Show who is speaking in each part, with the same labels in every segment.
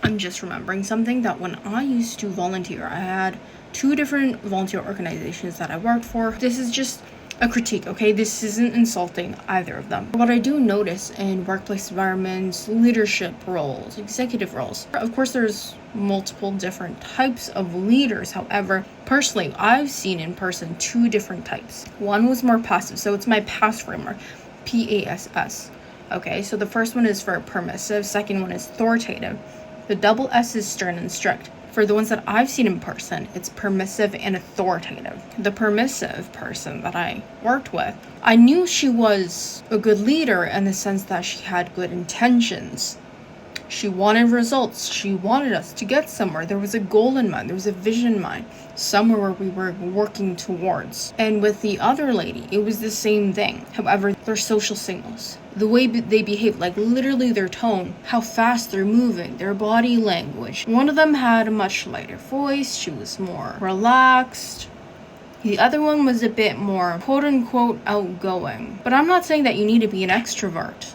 Speaker 1: I'm just remembering something, that when I used to volunteer, I had 2 different volunteer organizations that I worked for. This is just a critique, okay? This isn't insulting either of them. What I do notice in workplace environments, leadership roles, executive roles, of course there's multiple different types of leaders. However, personally, I've seen in person 2 different types. One was more passive, so it's my PASS framework, PASS. Okay, so the first one is for permissive, second one is authoritative. The double S is stern and strict. For the ones that I've seen in person, it's permissive and authoritative. The permissive person that I worked with, I knew she was a good leader in the sense that she had good intentions. She wanted results. She wanted us to get somewhere. There was a goal in mind. There was a vision in mind. Somewhere where we were working towards. And with the other lady, it was the same thing. However, their social signals, the way they behave, like literally their tone, how fast they're moving, their body language. One of them had a much lighter voice. She was more relaxed. The other one was a bit more quote-unquote outgoing. But I'm not saying that you need to be an extrovert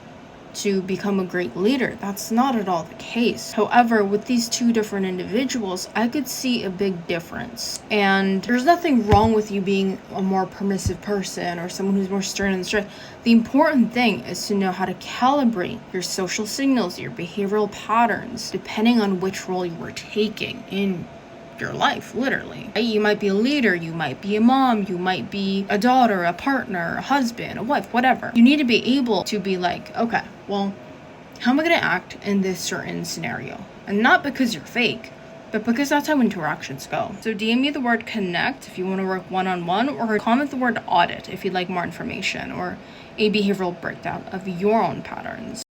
Speaker 1: to become a great leader. That's not at all the case. However, with these 2 different individuals, I could see a big difference. And there's nothing wrong with you being a more permissive person or someone who's more stern and strict. The important thing is to know how to calibrate your social signals, your behavioral patterns, depending on which role you were taking in your life, literally. You might be a leader, you might be a mom, you might be a daughter, a partner, a husband, a wife, whatever. You need to be able to be like, okay, well, how am I going to act in this certain scenario? And not because you're fake, but because that's how interactions go. So DM me the word connect if you want to work one-on-one, or comment the word audit if you'd like more information or a behavioral breakdown of your own patterns.